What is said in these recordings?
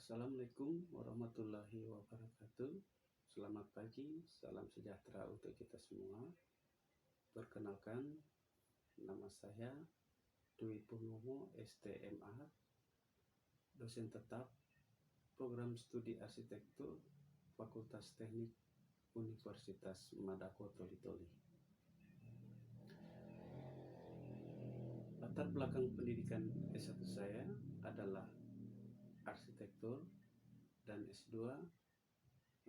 Assalamualaikum warahmatullahi wabarakatuh. Selamat pagi, salam sejahtera untuk kita semua. Perkenalkan, nama saya Dwi Purnomo, STMA, dosen tetap Program Studi Arsitektur Fakultas Teknik Universitas Madako Toli-Toli. Latar belakang pendidikan S1 saya adalah arsitektur dan S2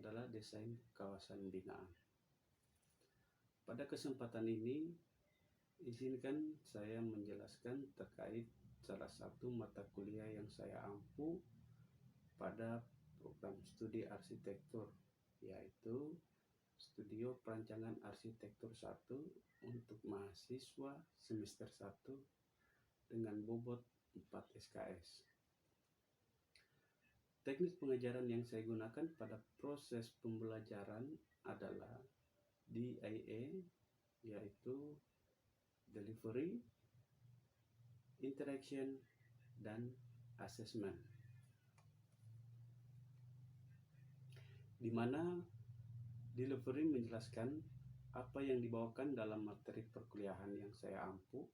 adalah desain kawasan binaan. Pada kesempatan ini, izinkan saya menjelaskan terkait salah satu mata kuliah yang saya ampu pada program studi arsitektur, yaitu Studio Perancangan Arsitektur 1 untuk mahasiswa semester 1 dengan bobot 4 SKS. Teknik pengajaran yang saya gunakan pada proses pembelajaran adalah DIA, yaitu Delivery, Interaction, dan Assessment. Di mana Delivery menjelaskan apa yang dibawakan dalam materi perkuliahan yang saya ampu,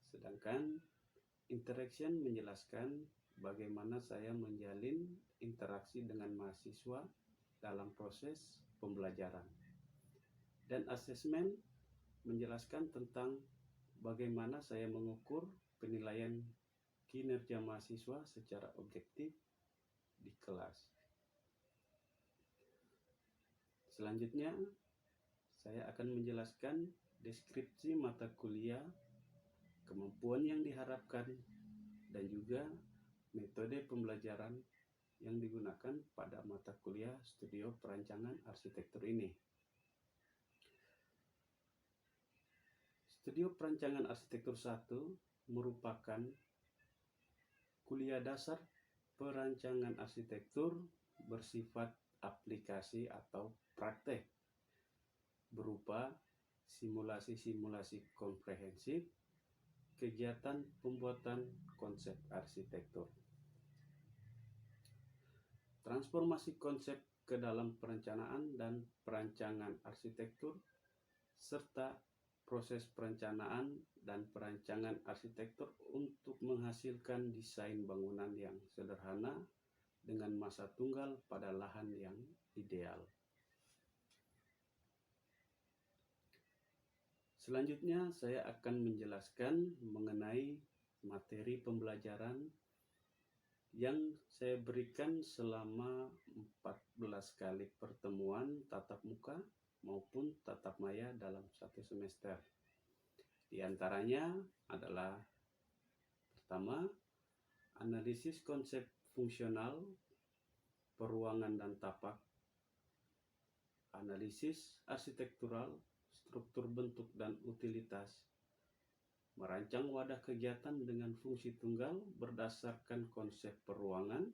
sedangkan Interaction menjelaskan bagaimana saya menjalin interaksi dengan mahasiswa dalam proses pembelajaran. Dan Assessment menjelaskan tentang bagaimana saya mengukur penilaian kinerja mahasiswa secara objektif di kelas. Selanjutnya, saya akan menjelaskan deskripsi mata kuliah, kemampuan yang diharapkan, dan juga metode pembelajaran yang digunakan pada mata kuliah Studio Perancangan Arsitektur ini. Studio Perancangan Arsitektur 1 merupakan kuliah dasar perancangan arsitektur bersifat aplikasi atau praktek berupa simulasi-simulasi komprehensif, kegiatan pembuatan konsep arsitektur. Transformasi konsep ke dalam perencanaan dan perancangan arsitektur, serta proses perencanaan dan perancangan arsitektur untuk menghasilkan desain bangunan yang sederhana dengan masa tunggal pada lahan yang ideal. Selanjutnya, saya akan menjelaskan mengenai materi pembelajaran yang saya berikan selama 14 kali pertemuan tatap muka maupun tatap maya dalam satu semester. Di antaranya adalah pertama, analisis konsep fungsional, peruangan dan tapak, analisis arsitektural, struktur bentuk dan utilitas, merancang wadah kegiatan dengan fungsi tunggal berdasarkan konsep peruangan,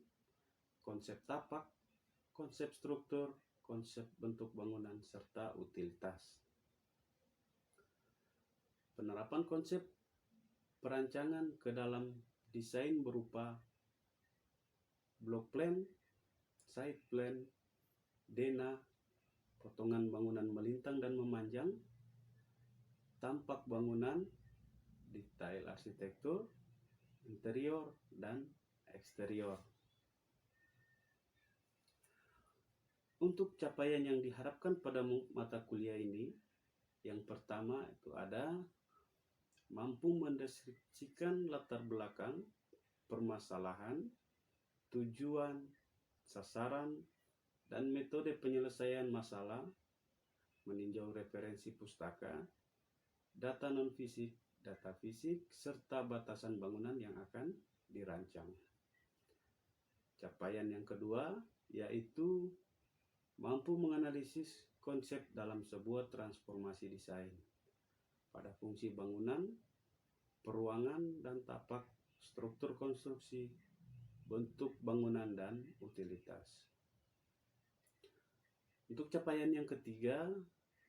konsep tapak, konsep struktur, konsep bentuk bangunan, serta utilitas. Penerapan konsep perancangan ke dalam desain berupa block plan, site plan, dena, potongan bangunan melintang dan memanjang, tampak bangunan, detail arsitektur, interior, dan eksterior. Untuk capaian yang diharapkan pada mata kuliah ini, yang pertama itu ada mampu mendeskripsikan latar belakang, permasalahan, tujuan, sasaran, dan metode penyelesaian masalah, meninjau referensi pustaka, data non-fisik, data fisik, serta batasan bangunan yang akan dirancang. Capaian yang kedua yaitu mampu menganalisis konsep dalam sebuah transformasi desain pada fungsi bangunan, peruangan dan tapak, struktur konstruksi, bentuk bangunan, dan utilitas. Untuk capaian yang ketiga,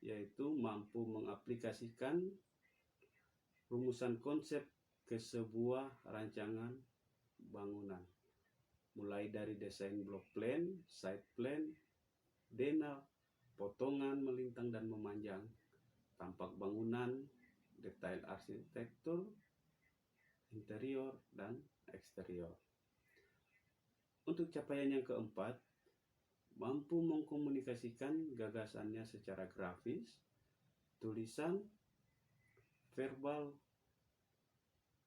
yaitu mampu mengaplikasikan rumusan konsep ke sebuah rancangan bangunan mulai dari desain block plan, side plan, denah, potongan melintang dan memanjang, tampak bangunan, detail arsitektur, interior, dan eksterior. Untuk capaian yang keempat, mampu mengkomunikasikan gagasannya secara grafis, tulisan, verbal,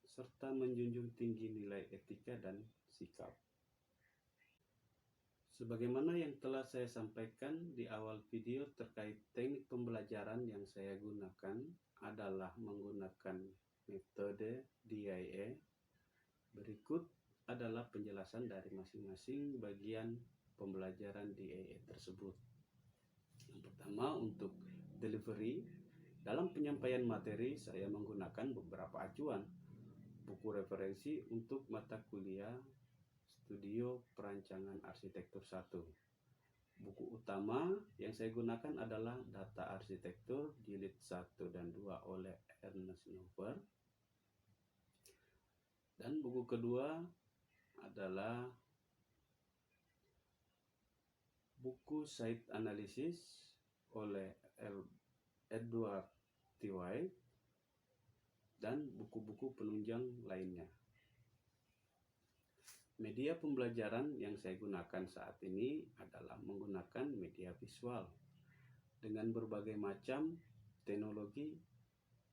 serta menjunjung tinggi nilai etika dan sikap. Sebagaimana yang telah saya sampaikan di awal video terkait teknik pembelajaran yang saya gunakan adalah menggunakan metode DIA. Berikut adalah penjelasan dari masing-masing bagian pembelajaran DIA tersebut. Yang pertama, untuk delivery, dalam penyampaian materi saya menggunakan beberapa acuan buku referensi untuk mata kuliah Studio Perancangan Arsitektur 1. Buku utama yang saya gunakan adalah Data Arsitektur Jilid 1 dan 2 oleh Ernest Nover. Dan buku kedua adalah buku Site Analysis oleh Edward T. White dan buku-buku penunjang lainnya. Media pembelajaran yang saya gunakan saat ini adalah menggunakan media visual dengan berbagai macam teknologi,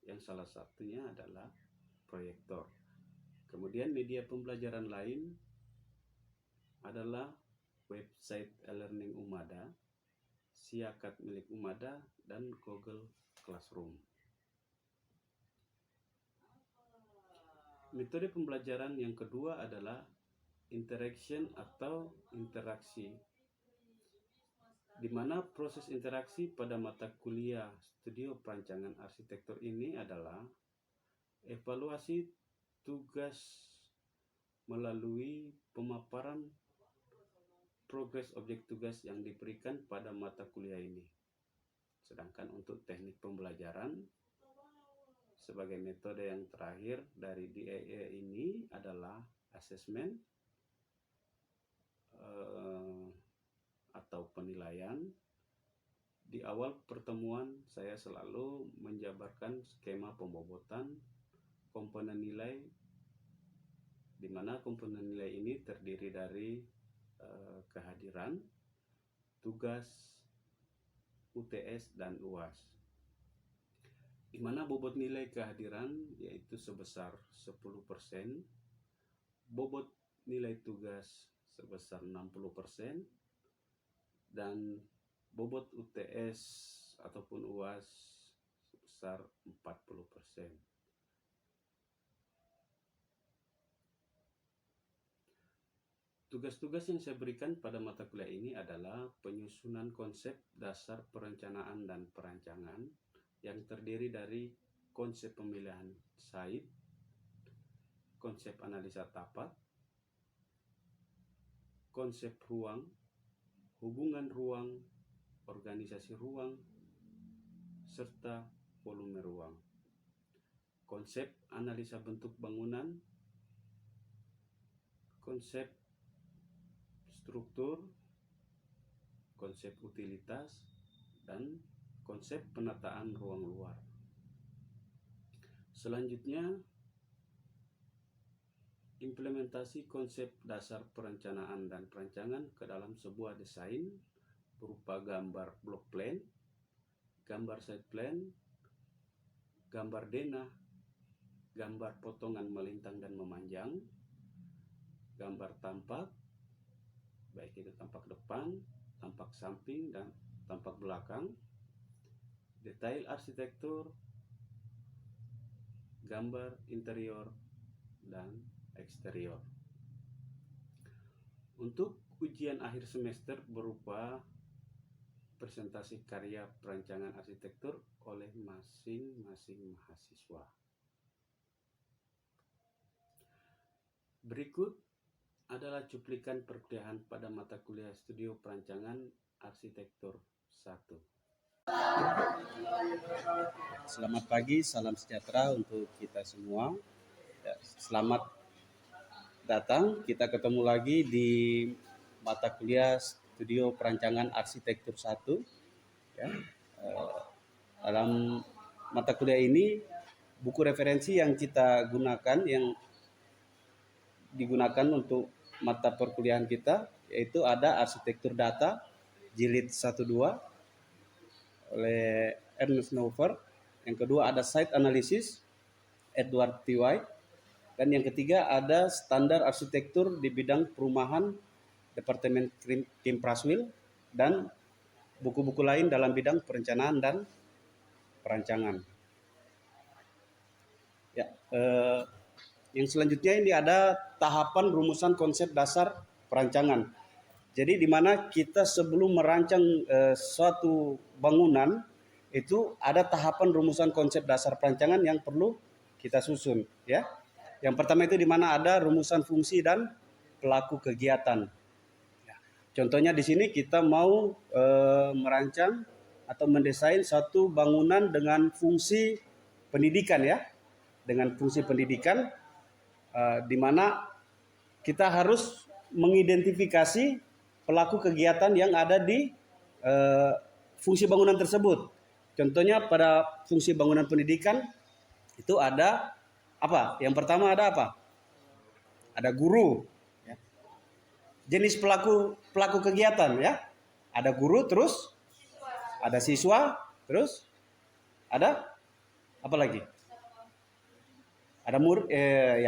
yang salah satunya adalah proyektor. Kemudian media pembelajaran lain adalah website e-learning Umada, Siakat milik Umada, dan Google Classroom. Metode pembelajaran yang kedua adalah interaction atau interaksi, di mana proses interaksi pada mata kuliah Studio Perancangan Arsitektur ini adalah evaluasi tugas melalui pemaparan progres objek tugas yang diberikan pada mata kuliah ini. Sedangkan untuk teknik pembelajaran sebagai metode yang terakhir dari DIA ini adalah assessment atau penilaian. Di awal pertemuan saya selalu menjabarkan skema pembobotan komponen nilai, di mana komponen nilai ini terdiri dari kehadiran, tugas, UTS, dan UAS. Di mana bobot nilai kehadiran yaitu sebesar 10%, bobot nilai tugas sebesar 60%, dan bobot UTS ataupun UAS sebesar 40%. Tugas-tugas yang saya berikan pada mata kuliah ini adalah penyusunan konsep dasar perencanaan dan perancangan yang terdiri dari konsep pemilihan site, konsep analisa tapak, konsep ruang, hubungan ruang, organisasi ruang, serta volume ruang. Konsep analisa bentuk bangunan, konsep struktur, konsep utilitas, dan konsep penataan ruang luar. Selanjutnya, implementasi konsep dasar perencanaan dan perancangan ke dalam sebuah desain berupa gambar block plan, gambar side plan, gambar denah, gambar potongan melintang dan memanjang, gambar tampak, baik itu tampak depan, tampak samping, dan tampak belakang, detail arsitektur, gambar interior, dan eksterior. Untuk ujian akhir semester berupa presentasi karya perancangan arsitektur oleh masing-masing mahasiswa. Berikut adalah cuplikan perkuliahan pada mata kuliah Studio Perancangan Arsitektur 1. Selamat pagi, salam sejahtera untuk kita semua. Selamat datang. Kita ketemu lagi di mata kuliah Studio Perancangan Arsitektur 1. Ya. Dalam mata kuliah ini, buku referensi yang kita gunakan, yang digunakan untuk mata perkuliahan kita, yaitu ada Arsitektur Data, Jilid 1-2 oleh Ernest Nover. Yang kedua ada Site Analysis, Edward T. White. Dan yang ketiga ada Standar Arsitektur di bidang perumahan, Departemen Kim Praswil, dan buku-buku lain dalam bidang perencanaan dan perancangan. Ya, yang selanjutnya ini ada tahapan rumusan konsep dasar perancangan. Jadi di mana kita sebelum merancang suatu bangunan itu ada tahapan rumusan konsep dasar perancangan yang perlu kita susun, ya. Yang pertama itu di mana ada rumusan fungsi dan pelaku kegiatan. Contohnya di sini kita mau merancang atau mendesain satu bangunan dengan fungsi pendidikan, ya, dengan fungsi pendidikan, di mana kita harus mengidentifikasi pelaku kegiatan yang ada di fungsi bangunan tersebut. Contohnya pada fungsi bangunan pendidikan itu ada apa? Yang pertama ada apa? Ada guru. Jenis pelaku kegiatan, ya. Ada guru, terus ada siswa, terus ada apa lagi? Ada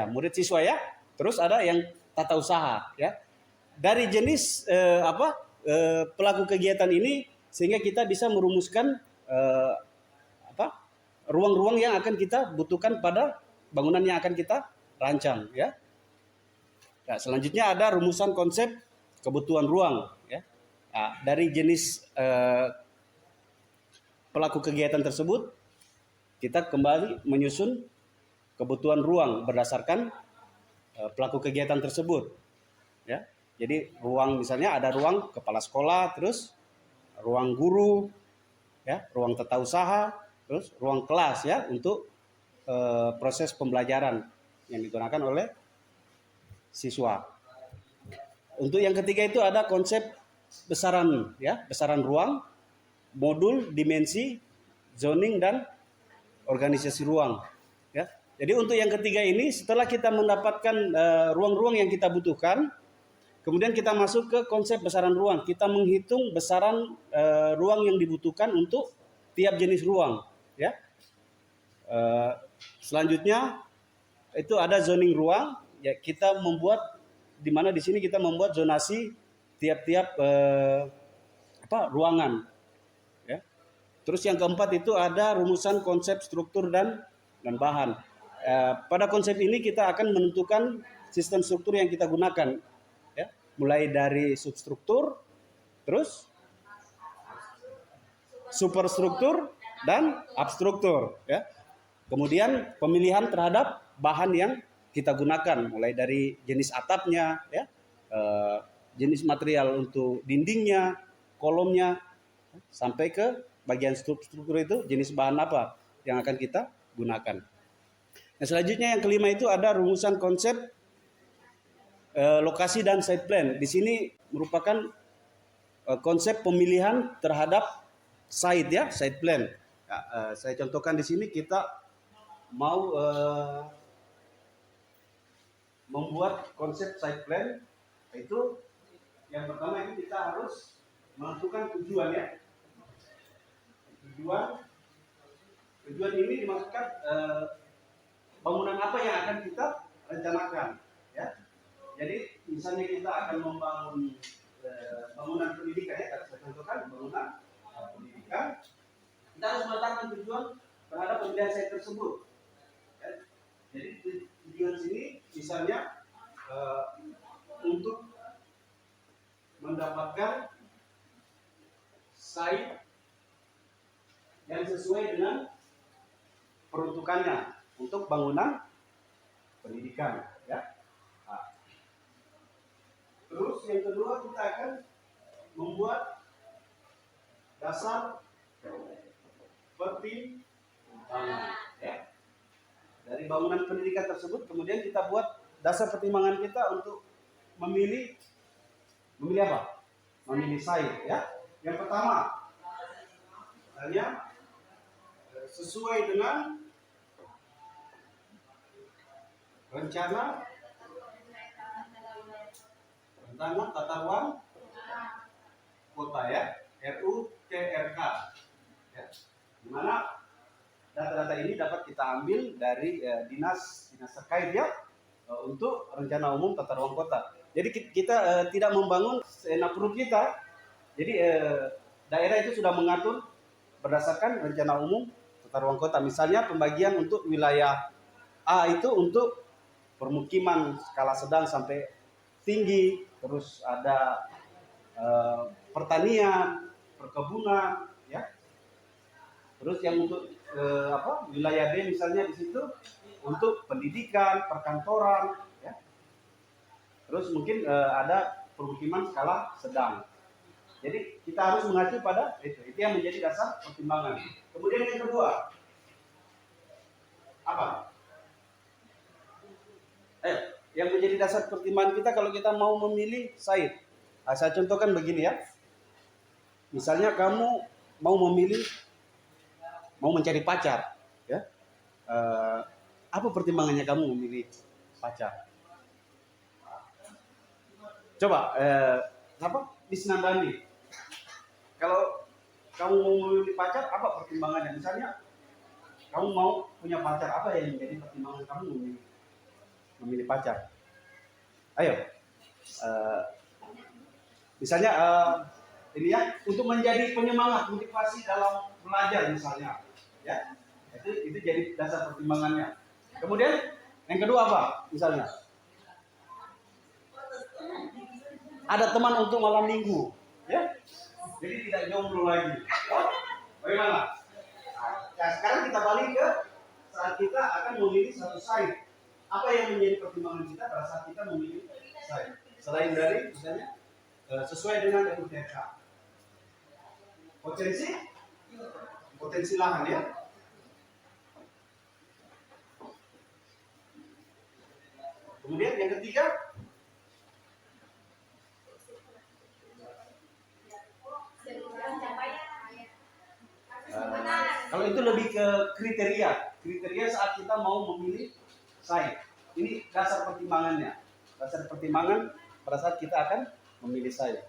murid siswa, ya. Terus ada yang tata usaha, ya. Dari jenis pelaku kegiatan ini sehingga kita bisa merumuskan ruang-ruang yang akan kita butuhkan pada bangunan yang akan kita rancang, ya. Nah, selanjutnya ada rumusan konsep kebutuhan ruang, ya. Nah, dari jenis pelaku kegiatan tersebut kita kembali menyusun kebutuhan ruang berdasarkan pelaku kegiatan tersebut, ya. Jadi ruang, misalnya ada ruang kepala sekolah, terus ruang guru, ya, ruang tata usaha, terus ruang kelas, ya, untuk proses pembelajaran yang digunakan oleh siswa. Untuk yang ketiga itu ada konsep besaran, ya, besaran ruang, modul, dimensi, zoning, dan organisasi ruang, ya. Jadi untuk yang ketiga ini, setelah kita mendapatkan ruang-ruang yang kita butuhkan, kemudian kita masuk ke konsep besaran ruang. Kita menghitung besaran ruang yang dibutuhkan untuk tiap jenis ruang, ya. Selanjutnya itu ada zoning ruang. Ya, kita membuat di mana di sini kita membuat zonasi tiap-tiap ruangan, ya. Terus yang keempat itu ada rumusan konsep struktur dan bahan. Pada konsep ini kita akan menentukan sistem struktur yang kita gunakan, ya, mulai dari substruktur, terus superstruktur dan abstruktur, ya. Kemudian pemilihan terhadap bahan yang kita gunakan, mulai dari jenis atapnya, ya, jenis material untuk dindingnya, kolomnya, sampai ke bagian struktur itu jenis bahan apa yang akan kita gunakan. Nah, selanjutnya yang kelima itu ada rumusan konsep lokasi dan site plan. Di sini merupakan konsep pemilihan terhadap site, ya, site plan. Nah, saya contohkan di sini kita mau membuat konsep site plan. Itu yang pertama itu kita harus menentukan tujuan, ya. Tujuan ini dimaksudkan bangunan apa yang akan kita rencanakan, ya. Jadi misalnya kita akan membangun bangunan pendidikan, ya, saya contohkan bangunan pendidikan, kita harus menetapkan tujuan terhadap pemilihan site tersebut, ya. Jadi tujuan sini misalnya untuk mendapatkan site yang sesuai dengan peruntukannya untuk bangunan pendidikan, ya. Nah, terus yang kedua kita akan membuat dasar pertimbangan, ya. Dari bangunan pendidikan tersebut kemudian kita buat dasar pertimbangan kita untuk memilih apa? Memilih site ya. Yang pertama, misalnya sesuai dengan rencana tata ruang kota ya, RUTRK ya. Di mana data-data ini dapat kita ambil dari dinas terkait ya, untuk rencana umum tata ruang kota. Jadi kita tidak membangun seenak perut kita. Jadi daerah itu sudah mengatur berdasarkan rencana umum tata ruang kota. Misalnya pembagian untuk wilayah A itu untuk permukiman skala sedang sampai tinggi, terus ada pertanian, perkebunan, ya. Terus yang untuk wilayah B misalnya di situ untuk pendidikan, perkantoran, ya. Terus mungkin ada permukiman skala sedang. Jadi kita harus mengacu pada itu yang menjadi dasar pertimbangan. Kemudian yang kedua, apa? Yang menjadi dasar pertimbangan kita kalau kita mau memilih site. Nah, saya contohkan begini ya. Misalnya kamu mau mencari pacar, ya. Apa pertimbangannya kamu memilih pacar? Coba, Bisnandani. Kalau kamu mau memilih pacar, apa pertimbangannya? Misalnya, kamu mau punya pacar, apa yang menjadi pertimbangan kamu memilih pacar? Ayo, misalnya ini ya, untuk menjadi penyemangat, motivasi dalam belajar misalnya, ya, itu jadi dasar pertimbangannya. Kemudian yang kedua apa? Misalnya, ada teman untuk malam minggu, ya, jadi tidak jomblo lagi. Bagaimana? Nah, sekarang kita balik ke saat kita akan memilih satu site. Apa yang menjadi pertimbangan kita pada saat kita memilih site? Selain dari misalnya sesuai dengan RUTK. Potensi lahan ya. Kemudian yang ketiga, kalau itu lebih ke kriteria saat kita mau memilih site. Ini dasar pertimbangannya. Dasar pertimbangan pada saat kita akan memilih site.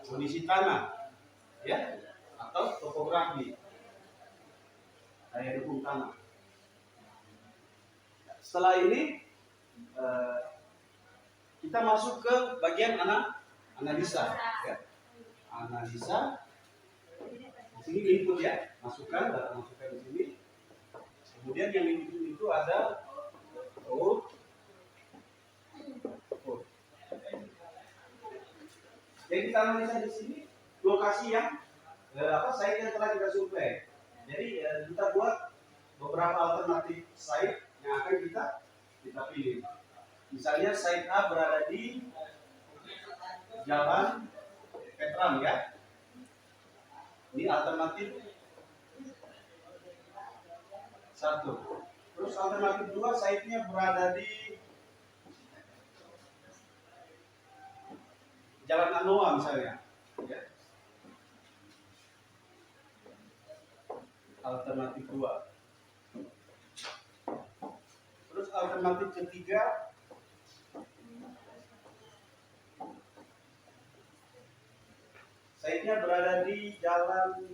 Kondisi tanah, ya, atau topografi, daya dukung tanah. Setelah ini kita masuk ke bagian analisa, ya. Analisa. Di sini input ya, masukkan di sini. Kemudian yang input itu ada output. Yang kita analisa di sini lokasi yang site yang telah kita survei. Jadi kita buat beberapa alternatif site yang akan kita pilih. Misalnya site A berada di Jalan Veteran ya. Ini alternatif 1. Terus alternatif 2 site-nya berada di Jalan Anoa misalnya, ya. Alternatif 2. Terus alternatif ketiga site-nya berada di Jalan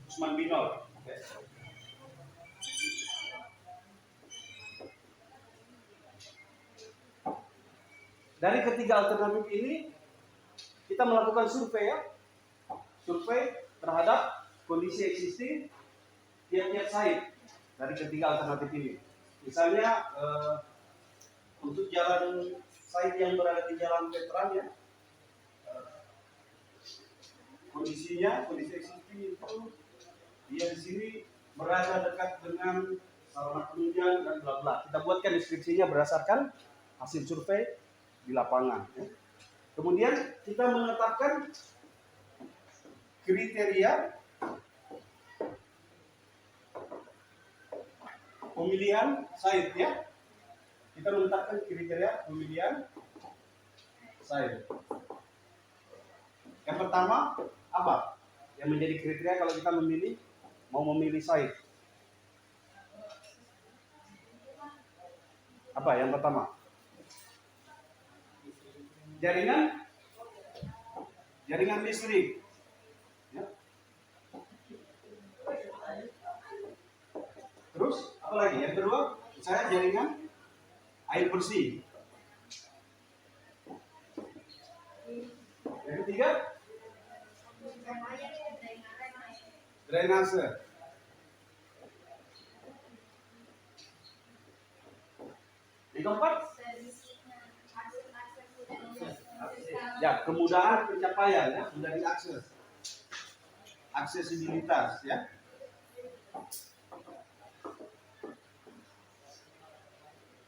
Usman Binol. Okay. Dari ketiga alternatif ini kita melakukan survei ya. Survei terhadap kondisi existing tiap-tiap site dari ketiga alternatif ini. Misalnya untuk jalan site yang berada di Jalan Veteran ya, kondisi existing itu dia di sini berada dekat dengan sarana penunjang dan bla bla. Kita buatkan deskripsinya berdasarkan hasil survei di lapangan. Ya. Kemudian kita menetapkan kriteria pemilihan site ya. Kita menetapkan kriteria pemilihan site. Yang pertama apa? Yang menjadi kriteria kalau kita mau memilih site. Apa yang pertama? Jaringan listrik. Ya. Terus apa lagi? Yang kedua, misalnya jaringan air bersih. Yang ketiga, drainase. Yang keempat, ya kemudahan pencapaian ya, mudah diakses, aksesibilitas ya.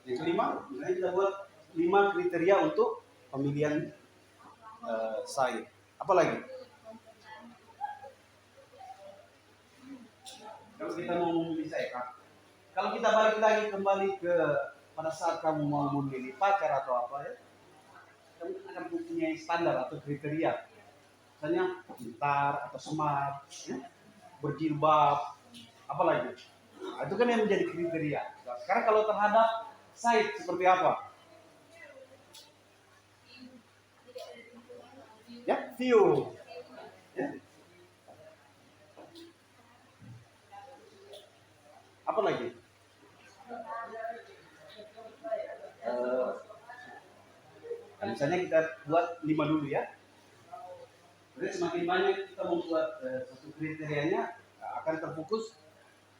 Yang kelima, misalnya kita buat 5 kriteria untuk pemilihan site. Apa lagi? Kalau kita mau memilih site, kalau kita balik lagi kembali ke pada saat kamu mau memilih pacar atau apa ya, kamu akan mempunyai standar atau kriteria. Misalnya pintar atau smart, ya, berjilbab, apa lagi? Nah, itu kan yang menjadi kriteria. Nah, sekarang kalau terhadap site seperti apa? Ya, view. Ya. Apa lagi? Nah, misalnya kita buat 5 dulu ya. Jadi semakin banyak kita membuat satu kriterianya, akan terfokus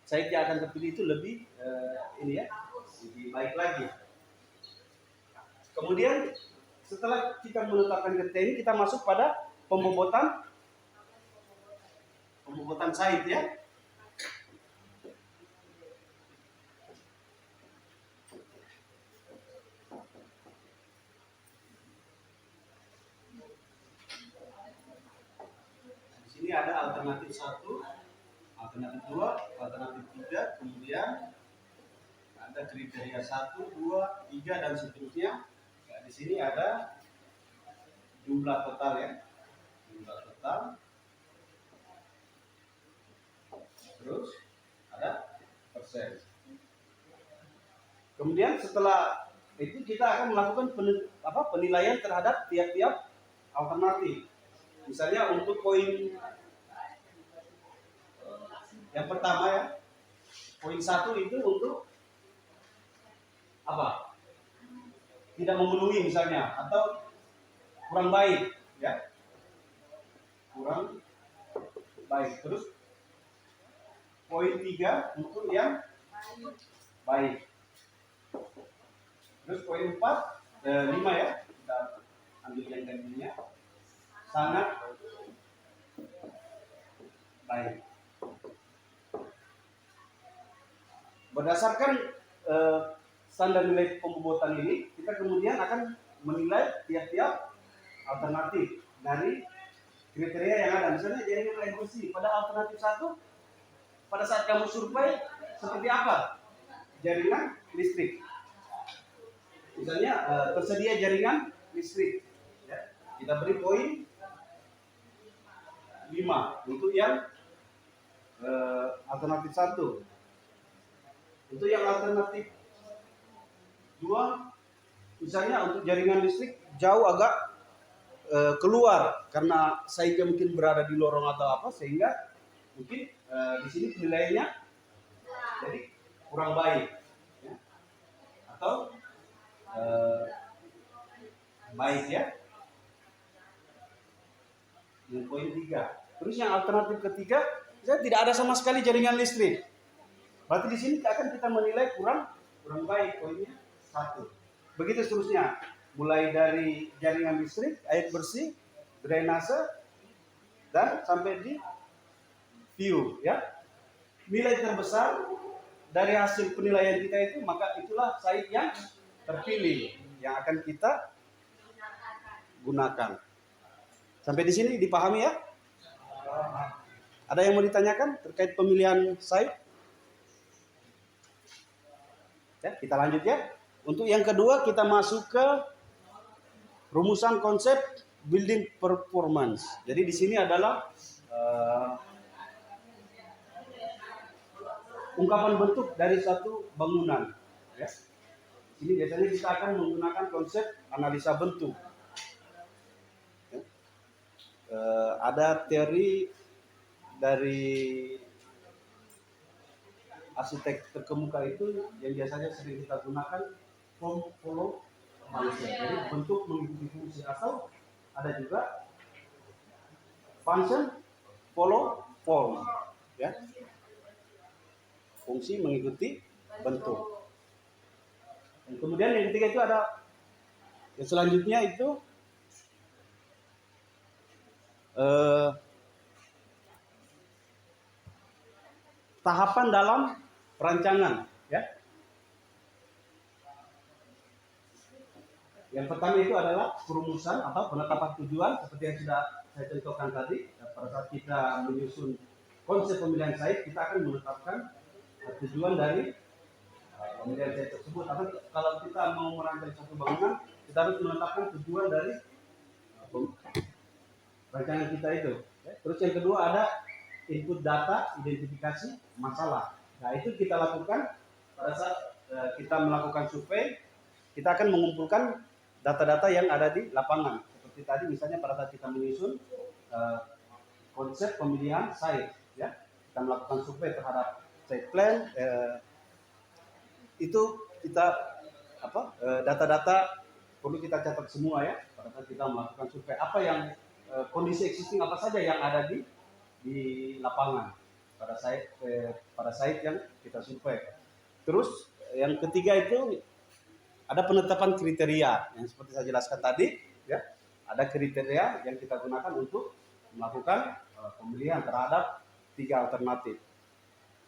site yang akan terpilih itu lebih ini ya, lebih baik lagi. Kemudian setelah kita menetapkan kriteria ini, kita masuk pada pembobotan site ya. Di sini ada alternatif 1, alternatif 2, alternatif 3, kemudian ada kriteria 1, 2, 3 dan seterusnya. Nah, di sini ada jumlah total ya, jumlah total. Terus ada persen. Kemudian setelah itu kita akan melakukan penilaian terhadap tiap-tiap alternatif. Misalnya untuk poin yang pertama ya, poin 1 itu untuk apa? Tidak memenuhi misalnya, atau kurang baik ya, kurang baik. Terus poin 3 untuk yang baik. Terus poin 5 ya, kita ambil yang gantinya, sangat baik. Berdasarkan standar nilai pembobotan ini, kita kemudian akan menilai tiap-tiap alternatif dari kriteria yang ada. Misalnya jaringan air bersih, pada alternatif 1, pada saat kamu survei seperti apa jaringan listrik. Misalnya tersedia jaringan listrik ya, kita beri poin 5 untuk yang alternatif 1. Untuk yang alternatif 2, misalnya untuk jaringan listrik jauh agak keluar karena site mungkin berada di lorong atau apa, sehingga mungkin di sini penilaiannya jadi kurang baik ya, atau baik ya. Yang poin 3. Terus yang alternatif ketiga, saya tidak ada sama sekali jaringan listrik. Berarti di sini akan kita menilai kurang baik, poinnya 1. Begitu seterusnya, mulai dari jaringan listrik, air bersih, drainase, dan sampai di view ya. Nilai terbesar dari hasil penilaian kita itu, maka itulah site yang terpilih yang akan kita gunakan. Sampai di sini dipahami ya? Ada yang mau ditanyakan terkait pemilihan site? Ya, kita lanjut ya. Untuk yang kedua kita masuk ke rumusan konsep building performance. Jadi di sini adalah ungkapan bentuk dari satu bangunan. Ya. Ini biasanya kita akan menggunakan konsep analisa bentuk. Ya. Ada teori dari arsitek terkemuka itu yang biasanya sering kita gunakan form follow function. Jadi bentuk mengikuti fungsi, atau ada juga function follow form. Ya. Fungsi mengikuti bentuk. Dan kemudian yang ketiga itu ada yang selanjutnya itu tahapan dalam perancangan, ya. Yang pertama itu adalah perumusan atau penetapan tujuan seperti yang sudah saya contohkan tadi. Pada saat kita menyusun konsep pemilihan site, kita akan menetapkan tujuan dari pemilihan site tersebut. Atau kalau kita mau merancang satu bangunan, kita harus menetapkan tujuan dari rancangan kita itu. Terus yang kedua ada input data, identifikasi masalah. Nah, itu kita lakukan pada saat kita melakukan survei, kita akan mengumpulkan data-data yang ada di lapangan. Seperti tadi misalnya pada saat kita menyusun konsep pemilihan site, ya, kita melakukan survei terhadap site plan, itu kita data-data perlu kita catat semua ya pada saat kita melakukan survei. Apa yang kondisi existing apa saja yang ada di lapangan pada site yang kita survei. Terus yang ketiga itu ada penetapan kriteria yang seperti saya jelaskan tadi, ya. Ada kriteria yang kita gunakan untuk melakukan pemilihan terhadap 3 alternatif.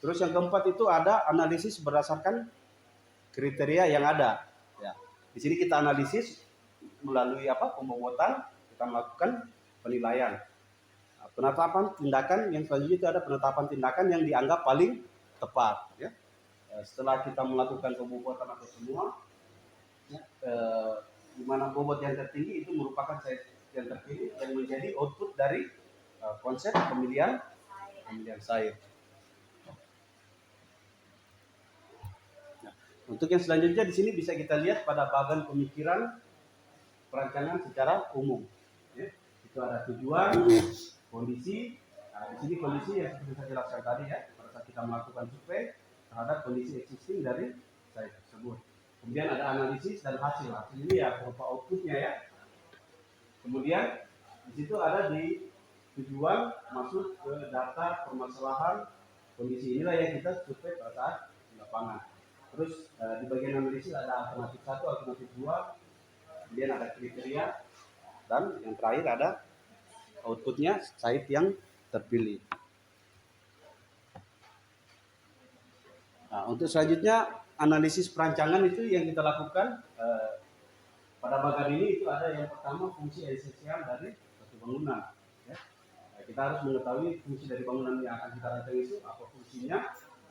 Terus yang keempat itu ada analisis berdasarkan kriteria yang ada. Ya. Di sini kita analisis melalui pembobotan, kita melakukan penilaian. Penetapan tindakan yang selanjutnya itu ada penetapan tindakan yang dianggap paling tepat. Ya. Setelah kita melakukan pembobotan atau semua, ya, di mana bobot yang tertinggi itu merupakan site yang terpilih yang menjadi output dari konsep pemilihan site. Nah, untuk yang selanjutnya di sini bisa kita lihat pada bagian pemikiran perancangan secara umum. Ya. Itu ada tujuan, kondisi. Nah, di sini kondisi yang seperti saya jelaskan tadi ya, pada saat kita melakukan survei terhadap kondisi existing dari site tersebut. Kemudian ada analisis dan hasil. Hasil ini ya berupa outputnya ya. Kemudian di situ ada di tujuan masuk ke data permasalahan kondisi, inilah yang kita survei pada saat di lapangan. Terus di bagian analisis ada alternatif 1, alternatif 2, kemudian ada kriteria, dan yang terakhir ada outputnya site yang terpilih. Nah, untuk selanjutnya analisis perancangan itu yang kita lakukan pada bagian ini itu ada yang pertama fungsi esensial dari suatu bangunan. Ya. Nah, kita harus mengetahui fungsi dari bangunan yang akan kita rancang itu apa fungsinya,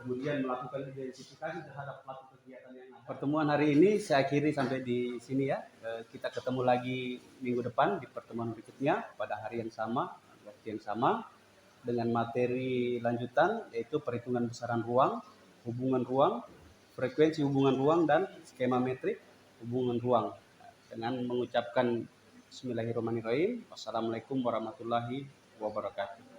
kemudian melakukan identifikasi terhadap pelaku kegiatan yang ada. Pertemuan hari ini saya akhiri sampai di sini ya. Kita ketemu lagi minggu depan di pertemuan berikutnya pada hari yang sama, waktu yang sama, dengan materi lanjutan yaitu perhitungan besaran ruang, hubungan ruang, frekuensi hubungan ruang, dan skema metrik hubungan ruang. Dengan mengucapkan Bismillahirrahmanirrahim. Wassalamualaikum warahmatullahi wabarakatuh.